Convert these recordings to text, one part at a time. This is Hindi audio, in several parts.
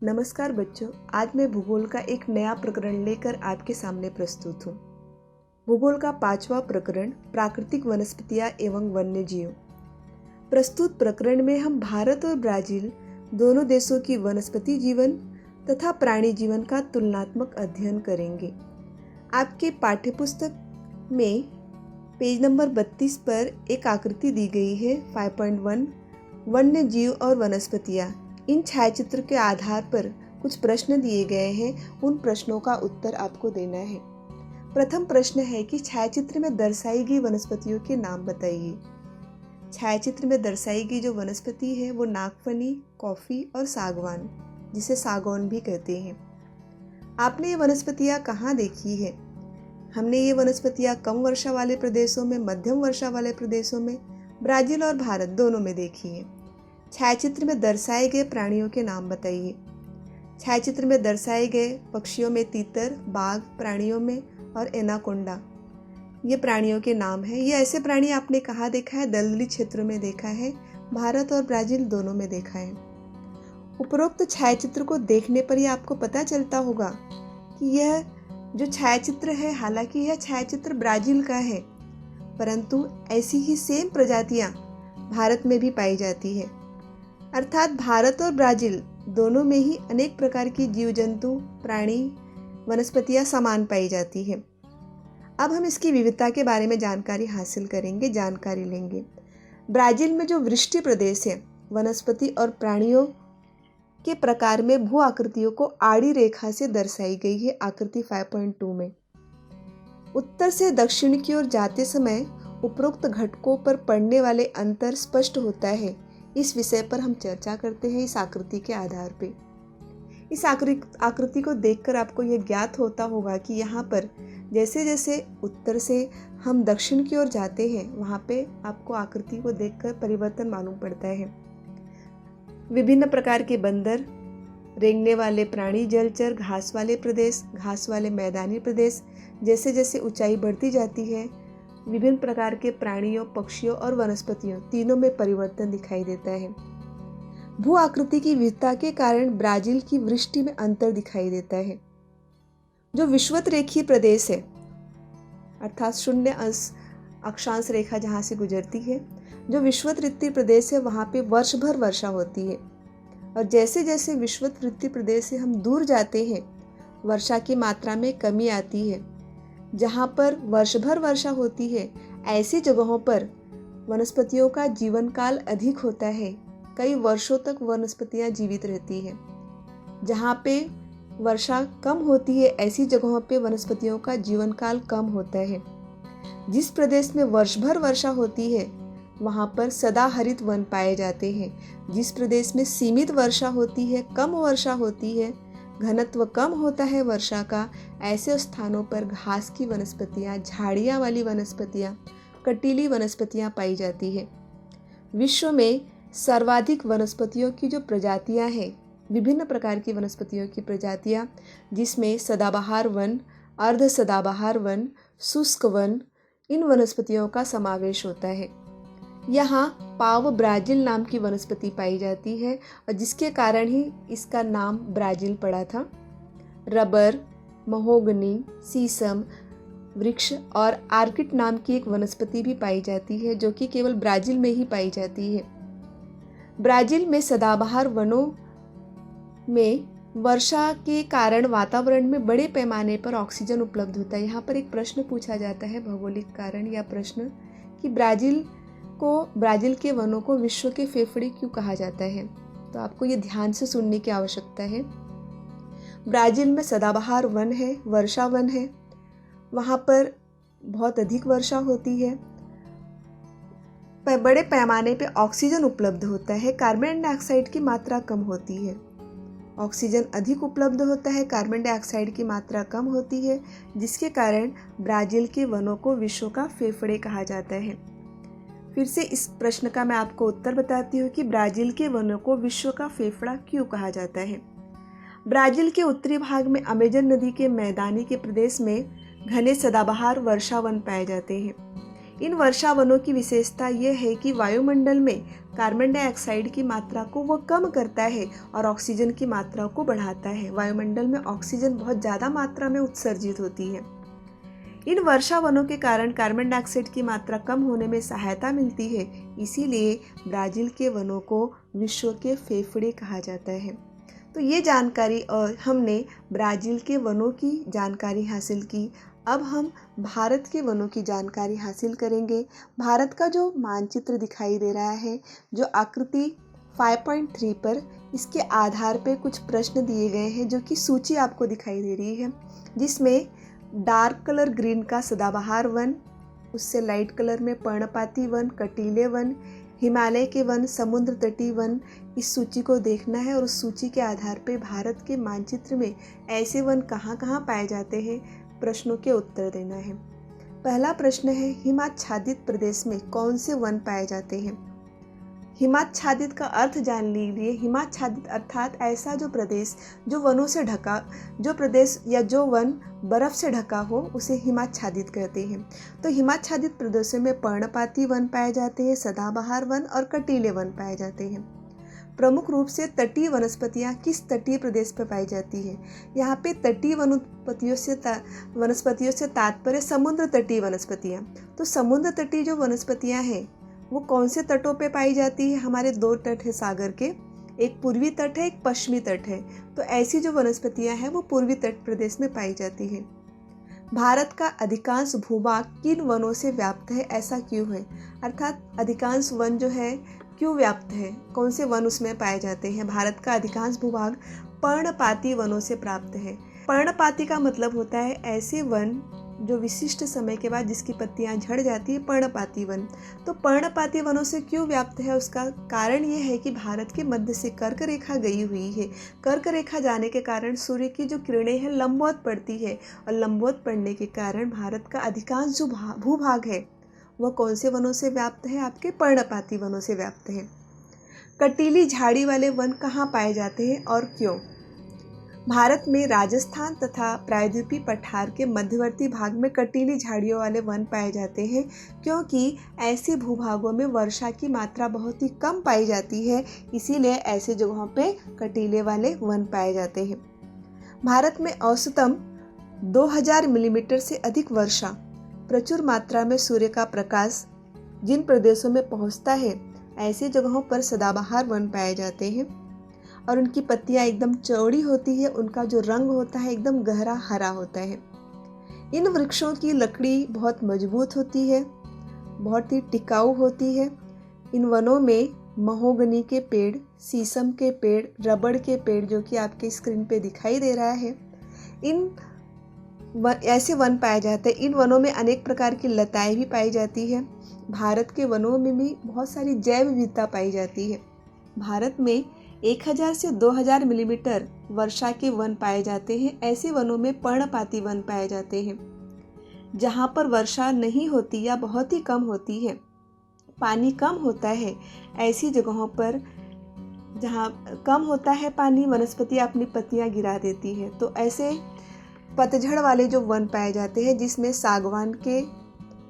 नमस्कार बच्चों, आज मैं भूगोल का एक नया प्रकरण लेकर आपके सामने प्रस्तुत हूँ। भूगोल का 5वां प्रकरण प्राकृतिक वनस्पतियाँ एवं वन्य जीव। प्रस्तुत प्रकरण में हम भारत और ब्राजील दोनों देशों की वनस्पति जीवन तथा प्राणी जीवन का तुलनात्मक अध्ययन करेंगे। आपके पाठ्यपुस्तक में पेज नंबर 32 पर एक आकृति दी गई है 5.1 वन्य जीव और वनस्पतियाँ। इन छायाचित्र के आधार पर कुछ प्रश्न दिए गए हैं, उन प्रश्नों का उत्तर आपको देना है। प्रथम प्रश्न है कि छायाचित्र में दर्शाई गई वनस्पतियों के नाम बताइए। छायाचित्र में दर्शाई गई जो वनस्पति है वो नागफनी, कॉफी और सागवान, जिसे सागौन भी कहते हैं। आपने ये वनस्पतियाँ कहाँ देखी है? हमने ये वनस्पतियाँ कम वर्षा वाले प्रदेशों में, मध्यम वर्षा वाले प्रदेशों में, ब्राजील और भारत दोनों में देखी है। छायाचित्र में दर्शाए गए प्राणियों के नाम बताइए। छायाचित्र में दर्शाए गए पक्षियों में तीतर, बाघ, प्राणियों में और एनाकोंडा, ये प्राणियों के नाम हैं। ये ऐसे प्राणी आपने कहाँ देखा है? दलदली क्षेत्रों में देखा है, भारत और ब्राजील दोनों में देखा है। उपरोक्त छायाचित्र को देखने पर ही आपको पता चलता होगा कि यह जो छायाचित्र है, हालांकि यह छायाचित्र ब्राजील का है, परंतु ऐसी ही सेम प्रजातियां भारत में भी पाई जाती है। अर्थात भारत और ब्राजील दोनों में ही अनेक प्रकार की जीव जंतु, प्राणी, वनस्पतियां समान पाई जाती है। अब हम इसकी विविधता के बारे में जानकारी हासिल करेंगे, जानकारी लेंगे। ब्राजील में जो वृष्टि प्रदेश है, वनस्पति और प्राणियों के प्रकार में भू आकृतियों को आड़ी रेखा से दर्शाई गई है आकृति 5.2 में। उत्तर से दक्षिण की ओर जाते समय उपरोक्त घटकों पर पड़ने वाले अंतर स्पष्ट होता है। इस विषय पर हम चर्चा करते हैं इस आकृति के आधार पे। इस आकृति को देखकर आपको यह ज्ञात होता होगा कि यहाँ पर जैसे जैसे उत्तर से हम दक्षिण की ओर जाते हैं, वहाँ पे आपको आकृति को देखकर परिवर्तन मालूम पड़ता है। विभिन्न प्रकार के बंदर, रेंगने वाले प्राणी, जलचर, घास वाले प्रदेश, घास वाले मैदानी प्रदेश, जैसे जैसे ऊंचाई बढ़ती जाती है, विभिन्न प्रकार के प्राणियों, पक्षियों और वनस्पतियों तीनों में परिवर्तन दिखाई देता है। भू आकृति की विविधता के कारण ब्राजील की वृष्टि में अंतर दिखाई देता है। जो विषुवत रेखीय प्रदेश है, अर्थात 0 अक्षांश रेखा जहाँ से गुजरती है, जो विषुवत वृत्तीय प्रदेश है, वहाँ पे वर्ष भर वर्षा होती है। और जैसे जैसे विषुवत वृत्तीय प्रदेश से हम दूर जाते हैं, वर्षा की मात्रा में कमी आती है। जहाँ पर वर्ष भर वर्षा होती है, ऐसी जगहों पर वनस्पतियों का जीवन काल अधिक होता है। कई वर्षों तक वनस्पतियाँ जीवित रहती हैं। जहाँ पे वर्षा कम होती है, ऐसी जगहों पे वनस्पतियों का जीवन काल कम होता है। जिस प्रदेश में वर्ष भर वर्षा होती है, वहाँ पर सदाहरित वन पाए जाते हैं। जिस प्रदेश में सीमित वर्षा होती है, कम वर्षा होती है, घनत्व कम होता है वर्षा का, ऐसे स्थानों पर घास की वनस्पतियाँ, झाड़ियाँ वाली वनस्पतियाँ, कटीली वनस्पतियाँ पाई जाती है। विश्व में सर्वाधिक वनस्पतियों की जो प्रजातियाँ हैं, विभिन्न प्रकार की वनस्पतियों की प्रजातियाँ, जिसमें सदाबहार वन, अर्ध सदाबहार वन, शुष्क वन, इन वनस्पतियों का समावेश होता है। यहाँ पाव ब्राजील नाम की वनस्पति पाई जाती है और जिसके कारण ही इसका नाम ब्राजील पड़ा था। रबर, महोगनी, शीशम वृक्ष और आर्किड नाम की एक वनस्पति भी पाई जाती है, जो कि केवल ब्राजील में ही पाई जाती है। ब्राजील में सदाबहार वनों में वर्षा के कारण वातावरण में बड़े पैमाने पर ऑक्सीजन उपलब्ध होता है। यहाँ पर एक प्रश्न पूछा जाता है, भौगोलिक कारण या प्रश्न, कि ब्राजील के वनों को विश्व के फेफड़े क्यों कहा जाता है? तो आपको ये ध्यान से सुनने की आवश्यकता है। ब्राजील में सदाबहार वन है, वर्षा वन है, वहाँ पर बहुत अधिक वर्षा होती है, बड़े पैमाने पे ऑक्सीजन उपलब्ध होता है, कार्बन डाइऑक्साइड की मात्रा कम होती है। ऑक्सीजन अधिक उपलब्ध होता है, कार्बन डाइऑक्साइड की मात्रा कम होती है, जिसके कारण ब्राजील के वनों को विश्व का फेफड़े कहा जाता है। फिर से इस प्रश्न का मैं आपको उत्तर बताती हूँ कि ब्राजील के वनों को विश्व का फेफड़ा क्यों कहा जाता है। ब्राजील के उत्तरी भाग में अमेजन नदी के मैदानी के प्रदेश में घने सदाबहार वर्षा वन पाए जाते हैं। इन वर्षा वनों की विशेषता यह है कि वायुमंडल में कार्बन डाइऑक्साइड की मात्रा को वो कम करता है और ऑक्सीजन की मात्रा को बढ़ाता है। वायुमंडल में ऑक्सीजन बहुत ज़्यादा मात्रा में उत्सर्जित होती है। इन वर्षा वनों के कारण कार्बन डाइऑक्साइड की मात्रा कम होने में सहायता मिलती है। इसीलिए ब्राज़ील के वनों को विश्व के फेफड़े कहा जाता है। तो ये जानकारी और हमने ब्राज़ील के वनों की जानकारी हासिल की। अब हम भारत के वनों की जानकारी हासिल करेंगे। भारत का जो मानचित्र दिखाई दे रहा है, जो आकृति 5.3 पर, इसके आधार पे कुछ प्रश्न दिए गए हैं, जो कि सूची आपको दिखाई दे रही है, जिसमें डार्क कलर ग्रीन का सदाबहार वन, उससे लाइट कलर में पर्णपाती वन, कटीले वन, हिमालय के वन, समुद्र तटीय वन, इस सूची को देखना है और उस सूची के आधार पे भारत के मानचित्र में ऐसे वन कहाँ कहाँ पाए जाते हैं, प्रश्नों के उत्तर देना है। पहला प्रश्न है, हिमाच्छादित प्रदेश में कौन से वन पाए जाते हैं? हिमाच्छादित का अर्थ जान लीजिए। हिमाच्छादित अर्थात ऐसा जो प्रदेश जो वनों से ढका, जो प्रदेश या जो वन बर्फ से ढका हो, उसे हिमाच्छादित कहते हैं। तो हिमाच्छादित प्रदेशों में पर्णपाती वन पाए जाते हैं, सदाबहार वन और कटीले वन पाए जाते हैं। प्रमुख रूप से तटीय वनस्पतियाँ किस तटीय प्रदेश पर पाई जाती है? यहाँ पे तटीय वनस्पतियों से तात्पर्य समुद्र तटीय वनस्पतियाँ। तो समुद्र तटीय जो वनस्पतियाँ हैं वो कौन से तटों पे पाई जाती है? हमारे दो तट है सागर के, एक पूर्वी तट है, एक पश्चिमी तट है। तो ऐसी जो वनस्पतियां हैं वो पूर्वी तट प्रदेश में पाई जाती है। भारत का अधिकांश भूभाग किन वनों से व्याप्त है? ऐसा क्यों है? अर्थात अधिकांश वन जो है क्यों व्याप्त है, कौन से वन उसमें पाए जाते हैं? भारत का अधिकांश भूभाग पर्णपाती वनों से प्राप्त है। पर्णपाती का मतलब होता है ऐसे वन जो विशिष्ट समय के बाद जिसकी पत्तियां झड़ जाती है, पर्णपाती वन। तो पर्णपाती वनों से क्यों व्याप्त है? उसका कारण ये है कि भारत के मध्य से कर्क रेखा गई हुई है। कर्क रेखा जाने के कारण सूर्य की जो किरणें हैं लंबवत पड़ती है, और लंबवत पड़ने के कारण भारत का अधिकांश जो भूभाग है वह कौन से वनों से व्याप्त है? आपके पर्णपाती वनों से व्याप्त है। कटीली झाड़ी वाले वन कहाँ पाए जाते हैं और क्यों? भारत में राजस्थान तथा प्रायद्वीपीय पठार के मध्यवर्ती भाग में कटीली झाड़ियों वाले वन पाए जाते हैं, क्योंकि ऐसे भूभागों में वर्षा की मात्रा बहुत ही कम पाई जाती है, इसीलिए ऐसे जगहों पे कटीले वाले वन पाए जाते हैं। भारत में औसतन 2000 मिलीमीटर से अधिक वर्षा, प्रचुर मात्रा में सूर्य का प्रकाश जिन प्रदेशों में पहुंचता है, ऐसे जगहों पर सदाबहार वन पाए जाते हैं और उनकी पत्तियां एकदम चौड़ी होती है, उनका जो रंग होता है एकदम गहरा हरा होता है। इन वृक्षों की लकड़ी बहुत मजबूत होती है, बहुत ही टिकाऊ होती है। इन वनों में महोगनी के पेड़, शीशम के पेड़, रबड़ के पेड़, जो कि आपके स्क्रीन पे दिखाई दे रहा है, ऐसे वन पाए जाते हैं। इन वनों में अनेक प्रकार की लताएं भी पाई जाती है। भारत के वनों में भी बहुत सारी जैव विविधता पाई जाती है। भारत में 1000 से 2000 मिलीमीटर वर्षा के वन पाए जाते हैं। ऐसे वनों में पर्णपाती वन पाए जाते हैं। जहाँ पर वर्षा नहीं होती या बहुत ही कम होती है, पानी कम होता है, ऐसी जगहों पर जहाँ कम होता है पानी, वनस्पतियाँ अपनी पत्तियाँ गिरा देती है। तो ऐसे पतझड़ वाले जो वन पाए जाते हैं, जिसमें सागवान के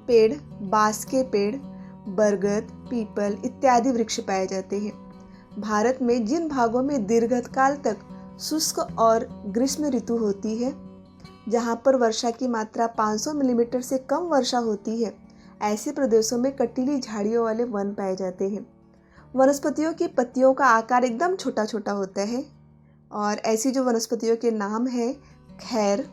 पेड़, बांस के पेड़, बरगद, पीपल इत्यादि वृक्ष पाए जाते हैं। भारत में जिन भागों में दीर्घकाल तक शुष्क और ग्रीष्म ऋतु होती है, जहाँ पर वर्षा की मात्रा 500 मिलीमीटर से कम वर्षा होती है, ऐसे प्रदेशों में कटीली झाड़ियों वाले वन पाए जाते हैं। वनस्पतियों की पत्तियों का आकार एकदम छोटा छोटा होता है और ऐसी जो वनस्पतियों के नाम हैं खैर,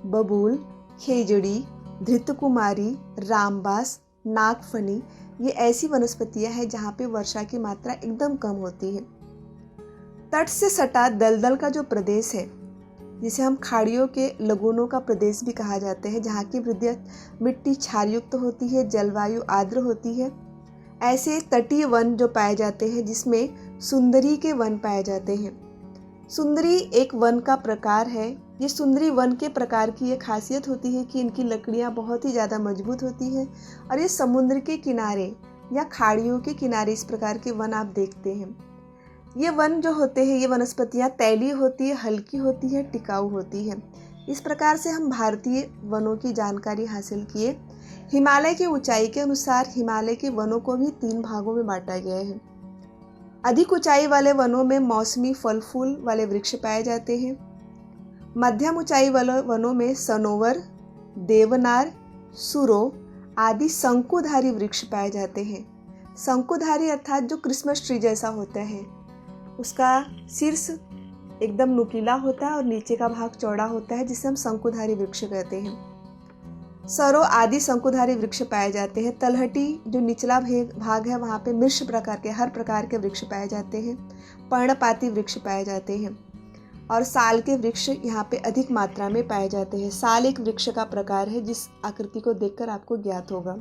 बबूल, खेजड़ी, धृतकुमारी, रामबास, नागफनी, ये ऐसी वनस्पतियां हैं जहाँ पे वर्षा की मात्रा एकदम कम होती है। तट से सटा दलदल का जो प्रदेश है, जिसे हम खाड़ियों के लगूनों का प्रदेश भी कहा जाता है, जहाँ की मिट्टी क्षारयुक्त होती है, जलवायु आर्द्र होती है, ऐसे तटीय वन जो पाए जाते हैं, जिसमें सुंदरी के वन पाए जाते हैं। सुंदरी एक वन का प्रकार है। ये सुंदरी वन के प्रकार की ये खासियत होती है कि इनकी लकड़ियाँ बहुत ही ज़्यादा मजबूत होती हैं और ये समुद्र के किनारे या खाड़ियों के किनारे इस प्रकार के वन आप देखते हैं। ये वन जो होते हैं, ये वनस्पतियाँ तैलीय होती है, हल्की होती है, टिकाऊ होती है। इस प्रकार से हम भारतीय वनों की जानकारी हासिल किए। हिमालय की ऊंचाई के अनुसार हिमालय के वनों को भी 3 भागों में बांटा गया है। अधिक ऊंचाई वाले वनों में मौसमी फल फूल वाले वृक्ष पाए जाते हैं। मध्यम ऊंचाई वाले वनों में सनोवर, देवनार, सुरो आदि शंकुधारी वृक्ष पाए जाते हैं। शंकुधारी अर्थात जो क्रिसमस ट्री जैसा होता है, उसका शीर्ष एकदम नुकीला होता है और नीचे का भाग चौड़ा होता है, जिसे हम शंकुधारी वृक्ष कहते हैं। सरो आदि शंकुधारी वृक्ष पाए जाते हैं। तलहटी जो निचला भाग है, वहाँ पे मिश्र प्रकार के हर प्रकार के वृक्ष पाए जाते हैं। पर्णपाती वृक्ष पाए जाते हैं और साल के वृक्ष यहाँ पे अधिक मात्रा में पाए जाते हैं। साल एक वृक्ष का प्रकार है जिस आकृति को देखकर आपको ज्ञात होगा।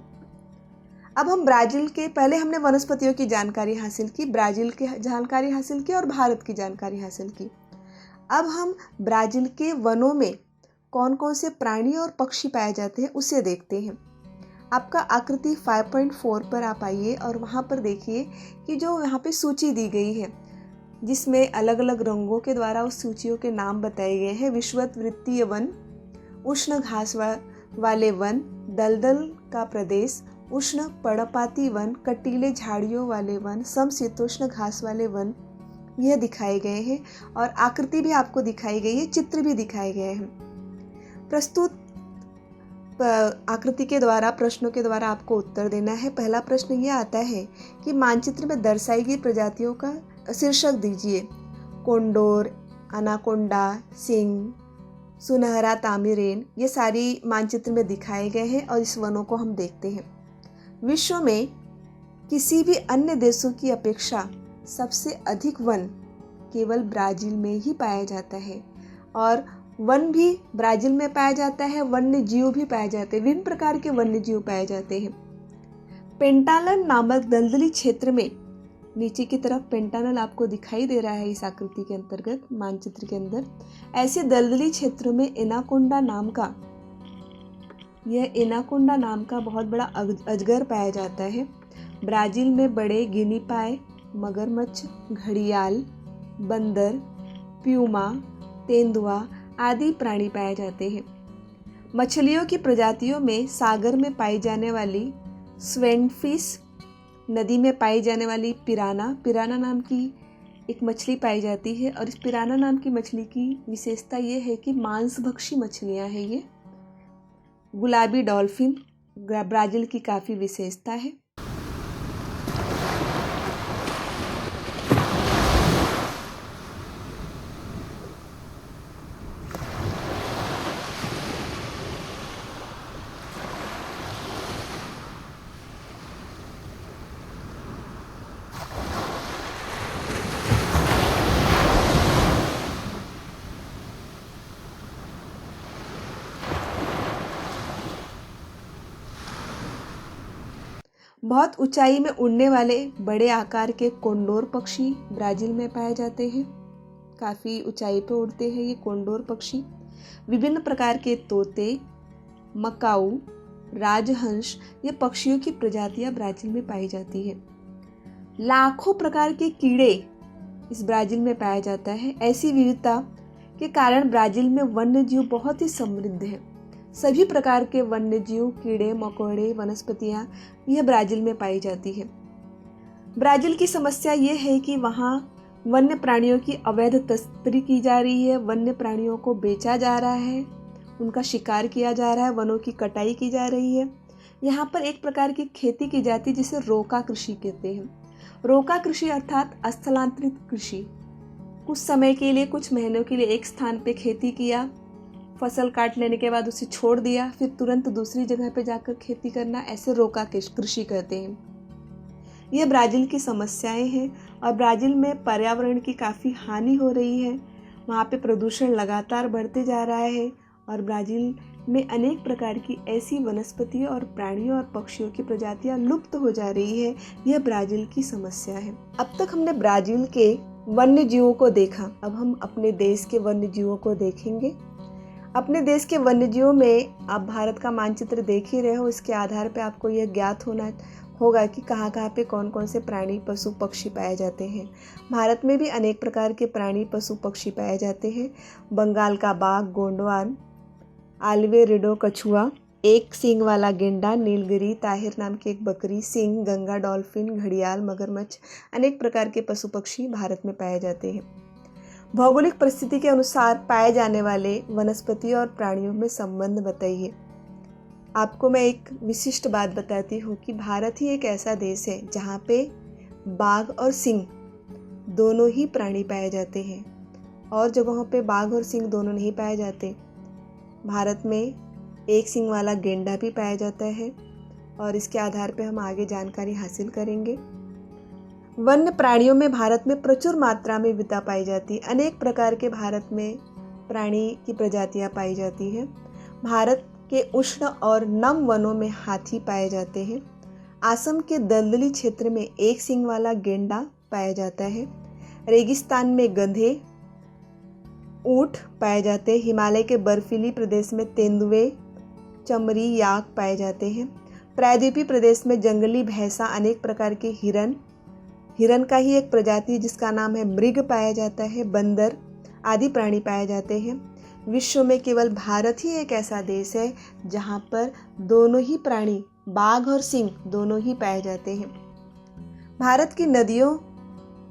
अब हम ब्राज़ील के, पहले हमने वनस्पतियों की जानकारी हासिल की, ब्राज़ील की जानकारी हासिल की और भारत की जानकारी हासिल की। अब हम ब्राज़ील के वनों में कौन कौन से प्राणी और पक्षी पाए जाते हैं उसे देखते हैं। आपका आकृति 5.4 पर आप आइए और वहाँ पर देखिए कि जो यहाँ पे सूची दी गई है, जिसमें अलग अलग रंगों के द्वारा उस सूचियों के नाम बताए गए हैं। विषुववृत्तीय वन, उष्ण घास वाले वन, दलदल का प्रदेश, उष्ण पर्णपाती वन, कटीले झाड़ियों वाले वन, समशीतोष्ण घास वाले वन, यह दिखाए गए हैं और आकृति भी आपको दिखाई गई है, चित्र भी दिखाए गए हैं। प्रस्तुत आकृति के द्वारा, प्रश्नों के द्वारा आपको उत्तर देना है। पहला प्रश्न यह आता है कि मानचित्र में दर्शाई गई प्रजातियों का शीर्षक दीजिए। कोंडोर, अनाकोंडा, सिंह, सुनहरा तामीरेन, ये सारी मानचित्र में दिखाए गए हैं और इस वनों को हम देखते हैं। विश्व में किसी भी अन्य देशों की अपेक्षा सबसे अधिक वन केवल ब्राज़ील में ही पाया जाता है और वन भी ब्राज़ील में पाया जाता है, वन्य जीव भी पाए जाते हैं, विभिन्न प्रकार के वन्य जीव पाए जाते हैं। पेंटानल नामक दलदली क्षेत्र में, नीचे की तरफ पेंटानल आपको दिखाई दे रहा है इस आकृति के अंतर्गत मानचित्र के अंदर। ऐसे दलदली क्षेत्रों में एनाकोंडा नाम का बहुत बड़ा अजगर पाया जाता है। ब्राज़ील में बड़े गिनी पाए, मगरमच्छ, घड़ियाल, बंदर, प्यूमा, तेंदुआ आदि प्राणी पाए जाते हैं। मछलियों की प्रजातियों में सागर में पाई जाने वाली स्वेनफिश, नदी में पाई जाने वाली पिराना नाम की एक मछली पाई जाती है और इस पिराना नाम की मछली की विशेषता ये है कि मांसभक्षी मछलियां हैं ये। गुलाबी डॉल्फिन ब्राज़ील की काफ़ी विशेषता है। बहुत ऊंचाई में उड़ने वाले बड़े आकार के कोंडोर पक्षी ब्राज़ील में पाए जाते हैं। काफ़ी ऊंचाई पर उड़ते हैं ये कोंडोर पक्षी। विभिन्न प्रकार के तोते, मकाऊ, राजहंस, ये पक्षियों की प्रजातियां ब्राज़ील में पाई जाती है। लाखों प्रकार के कीड़े इस ब्राज़ील में पाया जाता है। ऐसी विविधता के कारण ब्राज़ील में वन्य जीव बहुत ही समृद्ध है। सभी प्रकार के वन्य जीव, कीड़े मकोड़े, वनस्पतियां यह ब्राज़ील में पाई जाती है। ब्राज़ील की समस्या ये है कि वहाँ वन्य प्राणियों की अवैध तस्करी की जा रही है, वन्य प्राणियों को बेचा जा रहा है, उनका शिकार किया जा रहा है, वनों की कटाई की जा रही है। यहाँ पर एक प्रकार की खेती की जाती है जिसे रोका कृषि कहते हैं। रोका कृषि अर्थात स्थलांतरित कृषि। कुछ समय के लिए, कुछ महीनों के लिए एक स्थान पे खेती किया, फसल काट लेने के बाद उसे छोड़ दिया, फिर तुरंत दूसरी जगह पे जाकर खेती करना, ऐसे रोका कृषि कहते हैं। यह ब्राज़ील की समस्याएं हैं और ब्राज़ील में पर्यावरण की काफ़ी हानि हो रही है। वहाँ पे प्रदूषण लगातार बढ़ते जा रहा है और ब्राज़ील में अनेक प्रकार की ऐसी वनस्पतियों और प्राणियों और पक्षियों की प्रजातियां लुप्त हो जा रही है। यह ब्राज़ील की समस्या है। अब तक हमने ब्राज़ील के वन्य जीवों को देखा, अब हम अपने देश के वन्य जीवों को देखेंगे। अपने देश के वन्यजीवों में आप भारत का मानचित्र देख ही रहे हो, इसके आधार पर आपको यह ज्ञात होगा कि कहाँ कहाँ पे कौन कौन से प्राणी पशु पक्षी पाए जाते हैं। भारत में भी अनेक प्रकार के प्राणी पशु पक्षी पाए जाते हैं। बंगाल का बाघ, गोंडवान, आल्वे रिडो कछुआ, एक सींग वाला गेंडा, नीलगिरी, ताहिर नाम की एक बकरी, सींग, गंगा डॉल्फिन, घड़ियाल, मगरमच्छ, अनेक प्रकार के पशु पक्षी भारत में पाए जाते हैं। भौगोलिक परिस्थिति के अनुसार पाए जाने वाले वनस्पति और प्राणियों में संबंध बताइए। आपको मैं एक विशिष्ट बात बताती हूँ कि भारत ही एक ऐसा देश है जहाँ पे बाघ और सिंह दोनों ही प्राणी पाए जाते हैं। और जगहों पे बाघ और सिंह दोनों नहीं पाए जाते। भारत में एक सींग वाला गेंडा भी पाया जाता है और इसके आधार पर हम आगे जानकारी हासिल करेंगे। वन्य प्राणियों में भारत में प्रचुर मात्रा में विविधता पाई जाती है। अनेक प्रकार के भारत में प्राणी की प्रजातियां पाई जाती हैं। भारत के उष्ण और नम वनों में हाथी पाए जाते हैं। असम के दलदली क्षेत्र में एक सींग वाला गेंडा पाया जाता है। रेगिस्तान में गधे, ऊंट पाए जाते हैं। हिमालय के बर्फीली प्रदेश में तेंदुए, चमरी, याक पाए जाते हैं। प्रायद्वीपीय प्रदेश में जंगली भैंसा, अनेक प्रकार के हिरन का ही एक प्रजाति जिसका नाम है मृग पाया जाता है, बंदर आदि प्राणी पाए जाते हैं। विश्व में केवल भारत ही एक ऐसा देश है जहाँ पर दोनों ही प्राणी, बाघ और सिंह दोनों ही पाए जाते हैं। भारत की नदियों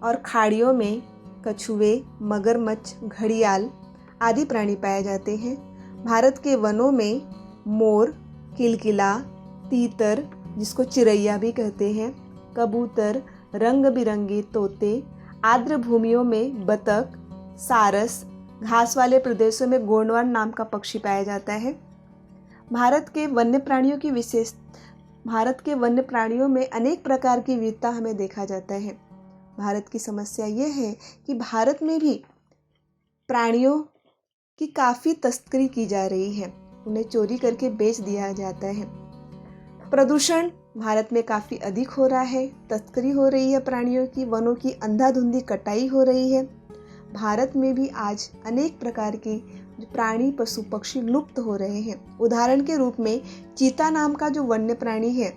और खाड़ियों में कछुए, मगरमच्छ, घड़ियाल आदि प्राणी पाए जाते हैं। भारत के वनों में मोर, किलकिला, तीतर जिसको चिरैया भी कहते हैं, कबूतर, रंग बिरंगे तोते, आर्द्र भूमियों में बतख, सारस, घास वाले प्रदेशों में गोंडवान नाम का पक्षी पाया जाता है। भारत के वन्य प्राणियों में अनेक प्रकार की विविधता हमें देखा जाता है। भारत की समस्या यह है कि भारत में भी प्राणियों की काफ़ी तस्करी की जा रही है, उन्हें चोरी करके बेच दिया जाता है। प्रदूषण भारत में काफ़ी अधिक हो रहा है, तस्करी हो रही है प्राणियों की, वनों की अंधाधुंधी कटाई हो रही है। भारत में भी आज अनेक प्रकार के प्राणी, पशु पक्षी लुप्त हो रहे हैं। उदाहरण के रूप में चीता नाम का जो वन्य प्राणी है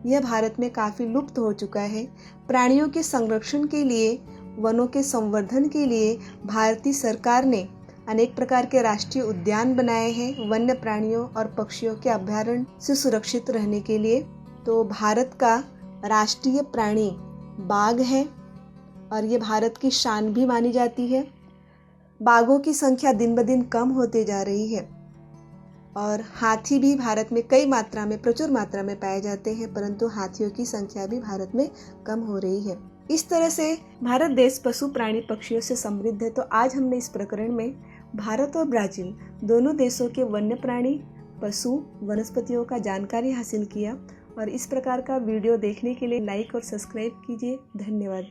यह भारत में काफ़ी लुप्त हो चुका है। प्राणियों के संरक्षण के लिए, वनों के संवर्धन के लिए भारतीय सरकार ने अनेक प्रकार के राष्ट्रीय उद्यान बनाए हैं वन्य प्राणियों और पक्षियों के अभयारण्य से सुरक्षित रहने के लिए। तो भारत का राष्ट्रीय प्राणी बाघ है और ये भारत की शान भी मानी जाती है। बाघों की संख्या दिन ब दिन कम होते जा रही है और हाथी भी भारत में प्रचुर मात्रा में पाए जाते हैं, परंतु हाथियों की संख्या भी भारत में कम हो रही है। इस तरह से भारत देश पशु, प्राणी, पक्षियों से समृद्ध है। तो आज हमने इस प्रकरण में भारत और ब्राज़ील दोनों देशों के वन्य प्राणी, पशु, वनस्पतियों का जानकारी हासिल किया। और इस प्रकार का वीडियो देखने के लिए लाइक और सब्सक्राइब कीजिए। धन्यवाद।